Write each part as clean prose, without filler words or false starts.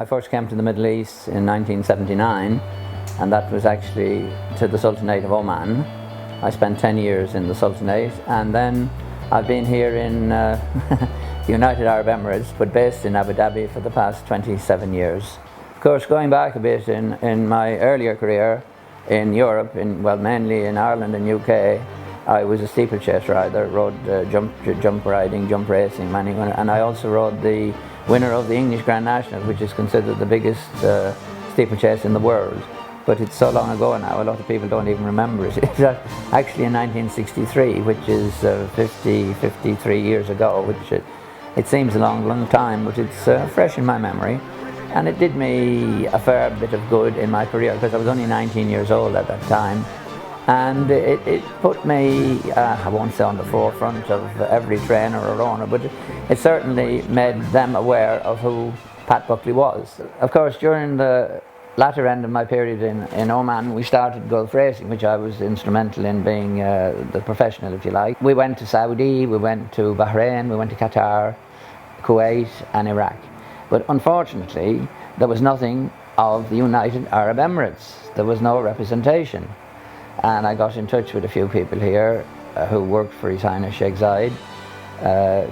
I first came to the Middle East in 1979, and that was actually to the Sultanate of Oman. I spent 10 years in the Sultanate, and then I've been here in the United Arab Emirates, but based in Abu Dhabi for the past 27 years. Of course, going back a bit in my earlier career in Europe, mainly in Ireland and UK, I was a steeplechase rider, rode jump riding, jump racing, and I also rode the winner of the English Grand National, which is considered the biggest steeplechase in the world. But it's so long ago now, a lot of people don't even remember it. It's actually in 1963, which is 53 years ago, which it seems a long time, but it's fresh in my memory. And it did me a fair bit of good in my career, because I was only 19 years old at that time. And it put me, I won't say on the forefront of every trainer or owner, but it certainly made them aware of who Pat Buckley was. Of course, during the latter end of my period in Oman, we started Gulf racing, which I was instrumental in being the professional, if you like. We went to Saudi, we went to Bahrain, we went to Qatar, Kuwait and Iraq. But unfortunately, there was nothing of the United Arab Emirates. There was no representation. And I got in touch with a few people here who worked for His Highness Sheikh Zayed.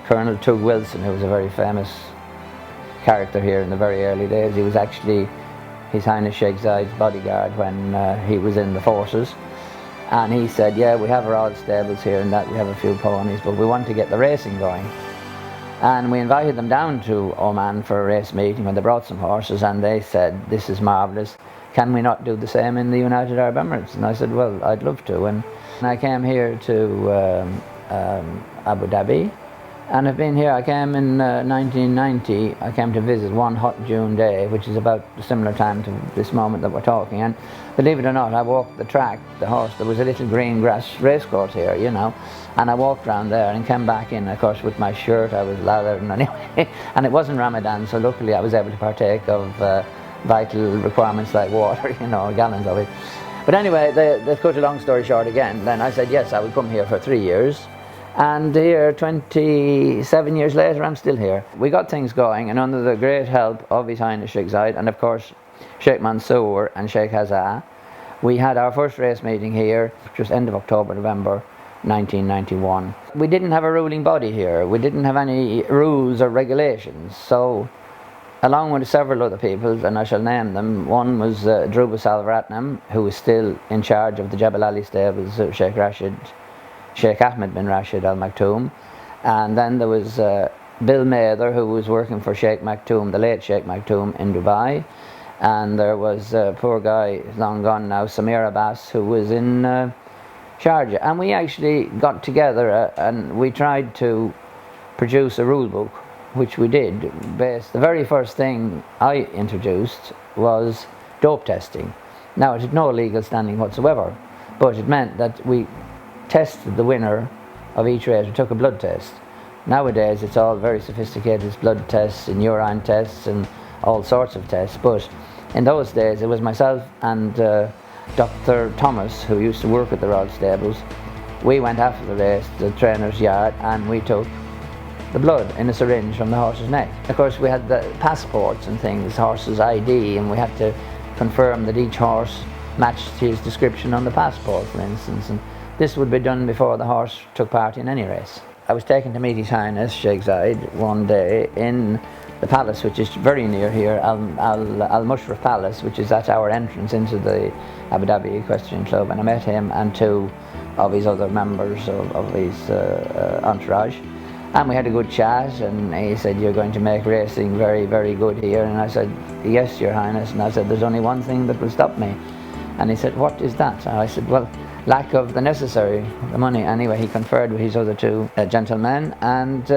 Colonel Tug Wilson, who was a very famous character here in the very early days. He was actually His Highness Sheikh Zayed's bodyguard when he was in the forces. And he said, yeah, we have our odd stables here and that, we have a few ponies, but we want to get the racing going. And we invited them down to Oman for a race meeting when they brought some horses, and they said, this is marvellous. Can we not do the same in the United Arab Emirates? And I said, well, I'd love to. And I came here to Abu Dhabi, and I've been here. I came in 1990. I came to visit one hot June day, which is about a similar time to this moment that we're talking. And believe it or not, I walked the track, the horse. There was a little green grass racecourse here, you know, and I walked around there and came back in. Of course, with my shirt, I was lathered, and anyway, and it wasn't Ramadan, so luckily I was able to partake of vital requirements like water, you know, gallons of it. But anyway, they cut a long story short again. Then I said yes, I would come here for 3 years. And here, 27 years later, I'm still here. We got things going, and under the great help of His Highness Sheikh Zayed, and of course Sheikh Mansour and Sheikh Hazza, we had our first race meeting here, just end of October, November 1991. We didn't have a ruling body here. We didn't have any rules or regulations. So, along with several other people, and I shall name them, one was Dhruva Salvaratnam, who was still in charge of the Jebel Ali stables of Sheikh Ahmed bin Rashid Al Maktoum, and then there was Bill Mather, who was working for Sheikh Maktoum, the late Sheikh Maktoum, in Dubai, and there was a poor guy, long gone now, Samir Abbas, who was in Sharjah. And we actually got together and we tried to produce a rule book, which we did. The very first thing I introduced was dope testing. Now, it had no legal standing whatsoever, but it meant that we tested the winner of each race. We took a blood test. Nowadays it's all very sophisticated. It's blood tests and urine tests and all sorts of tests, but in those days it was myself and Dr. Thomas, who used to work at the Royal Stables. We went after the race, the trainer's yard, and we took the blood in a syringe from the horse's neck. Of course, we had the passports and things, horse's ID, and we had to confirm that each horse matched his description on the passport, for instance. And this would be done before the horse took part in any race. I was taken to meet His Highness Sheikh Zayed one day in the palace, which is very near here, Al Mushraf Palace, which is at our entrance into the Abu Dhabi Equestrian Club. And I met him and two of his other members of his entourage. And we had a good chat, and he said, you're going to make racing very, very good here. And I said, yes, Your Highness. And I said, there's only one thing that will stop me. And he said, what is that? And I said, well, lack of the necessary, the money. Anyway, he conferred with his other two gentlemen, and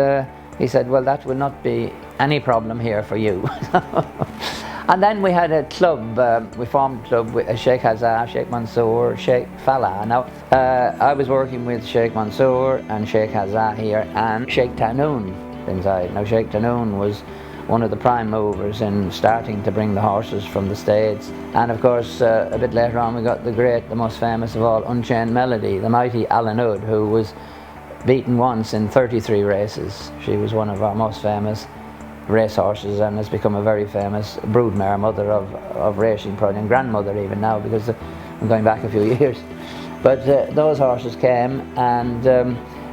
he said, well, that will not be any problem here for you. And then we had a club, we formed a club with Sheikh Hazza, Sheikh Mansour, Sheikh Falah. Now, I was working with Sheikh Mansour and Sheikh Hazza here, and Sheikh Tanoon bin Zayed. Now, Sheikh Tanoon was one of the prime movers in starting to bring the horses from the States. And of course, a bit later on, we got the great, the most famous of all, Unchained Melody, the mighty Alan Hood, who was beaten once in 33 races. She was one of our most famous racehorses and has become a very famous broodmare, mother of racing, probably, and grandmother even now, because I'm going back a few years. But those horses came, and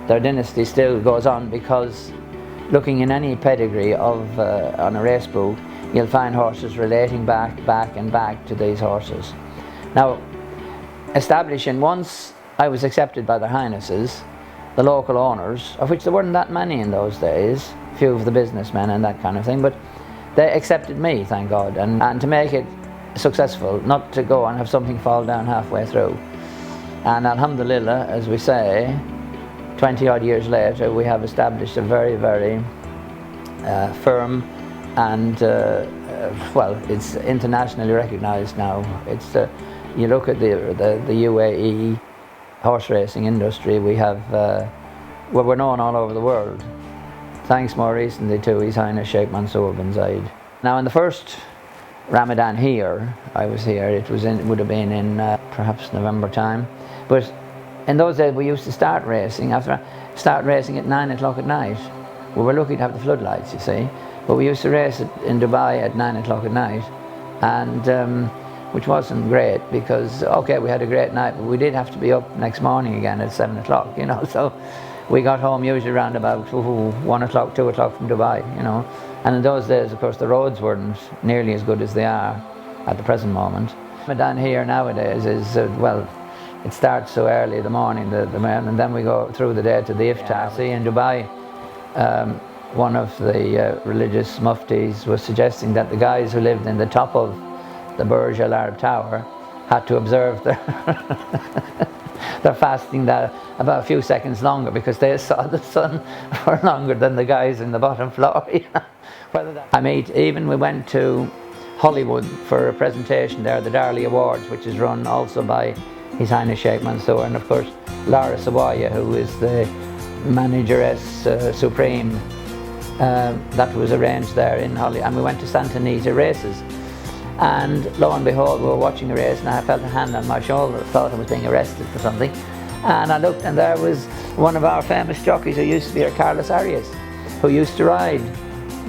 their dynasty still goes on, because looking in any pedigree of on a race book, you'll find horses relating back to these horses. Now, establishing, once I was accepted by their highnesses, the local owners, of which there weren't that many in those days, few of the businessmen and that kind of thing, but they accepted me, thank God, and to make it successful, not to go and have something fall down halfway through. And alhamdulillah, as we say, 20 odd years later, we have established a very, very firm and well, it's internationally recognized now. It's you look at the UAE horse racing industry, we have well, we're known all over the world, thanks more recently to His Highness Sheikh Mansour bin Zayed. Now, in the first Ramadan here, I was here, it would have been in perhaps November time, but in those days we used to start racing at 9 o'clock at night. We were lucky to have the floodlights, you see, but we used to race in Dubai at 9 o'clock at night, and which wasn't great, because okay, we had a great night, but we did have to be up next morning again at 7 o'clock, you know, so we got home usually around about 1 o'clock, 2 o'clock from Dubai, you know. And in those days, of course, the roads weren't nearly as good as they are at the present moment. Meidan here nowadays is, well, it starts so early in the morning, and then we go through the day to the iftar. See, in Dubai, one of the religious muftis was suggesting that the guys who lived in the top of the Burj Al Arab Tower had to observe their fasting that about a few seconds longer, because they saw the sun for longer than the guys in the bottom floor. Even we went to Hollywood for a presentation there, the Darley Awards, which is run also by His Highness Sheikh Mansour, and of course Laura Sawaya, who is the manageress supreme. That was arranged there in Hollywood, and we went to Santa Anita races. And lo and behold, we were watching a race, and I felt a hand on my shoulder, thought I was being arrested for something. And I looked, and there was one of our famous jockeys who used to be here, Carlos Arias, who used to ride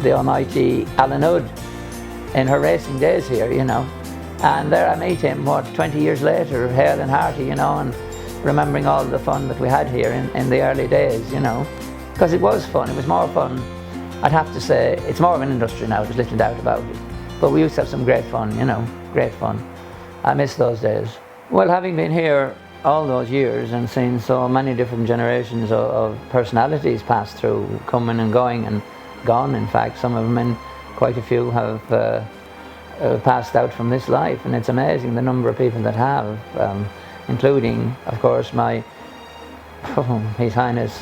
the almighty Alan Hood in her racing days here, you know. And there I meet him, 20 years later, hale and hearty, you know, and remembering all the fun that we had here in the early days, you know. Because it was fun, it was more fun. I'd have to say, it's more of an industry now, there's little doubt about it. But we used to have some great fun, you know, great fun. I miss those days. Well, having been here all those years and seen so many different generations of personalities pass through, coming and going and gone, in fact, some of them, and quite a few have passed out from this life, and it's amazing the number of people that have, including, of course, my His Highness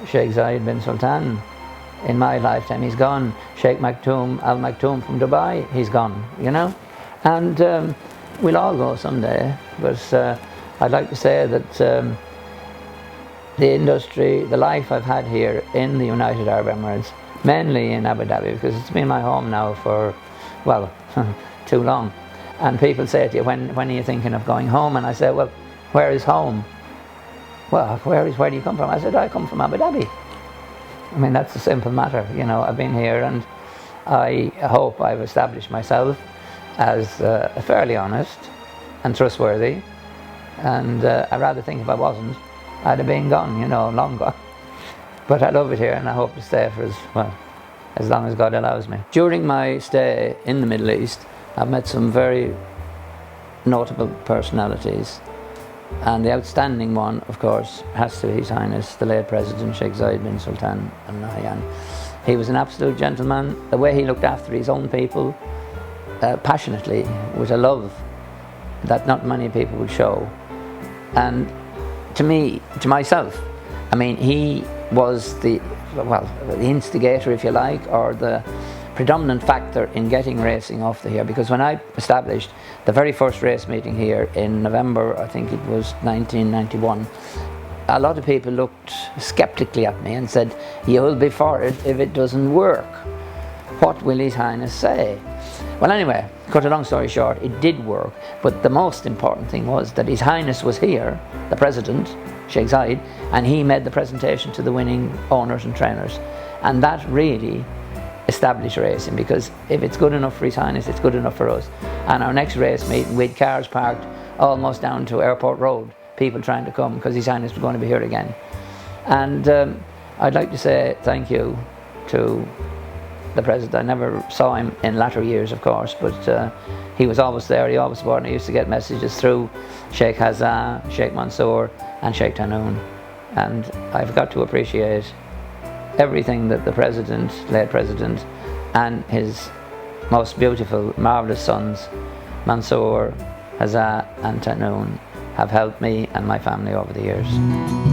Sheikh Zayed bin Sultan. In my lifetime, he's gone. Sheikh Maktoum, Al Maktoum from Dubai, he's gone, you know. And we'll all go someday, but I'd like to say that the industry, the life I've had here in the United Arab Emirates, mainly in Abu Dhabi, because it's been my home now for, well, too long. And people say to you, when are you thinking of going home? And I say, well, where is home? Well, where do you come from? I said, I come from Abu Dhabi. I mean, that's a simple matter, you know. I've been here, and I hope I've established myself as fairly honest and trustworthy, and I rather think if I wasn't, I'd have been gone, you know, long gone. But I love it here, and I hope to stay for as long as God allows me. During my stay in the Middle East, I've met some very notable personalities. And the outstanding one, of course, has to be His Highness, the late President Sheikh Zayed bin Sultan Al Nahyan. He was an absolute gentleman. The way he looked after his own people passionately, with a love that not many people would show. And to me, to myself, I mean, he was the instigator, if you like, or the predominant factor in getting racing off here, because when I established the very first race meeting here in November, I think it was 1991, a lot of people looked skeptically at me and said, you'll be for it if it doesn't work. What will His Highness say? Well, anyway, cut a long story short, it did work, but the most important thing was that His Highness was here, the President, Sheikh Zayed, and he made the presentation to the winning owners and trainers, and that really establish racing, because if it's good enough for His Highness, it's good enough for us. And our next race meeting, with cars parked almost down to Airport Road, people trying to come because His Highness was going to be here again. And I'd like to say thank you to the President. I never saw him in latter years, of course, but he was always there, he always supported. I used to get messages through Sheikh Hazza, Sheikh Mansour and Sheikh Tanoon, and I've got to appreciate everything that the President, late President, and his most beautiful, marvellous sons, Mansour, Hazza and Tanoon, have helped me and my family over the years.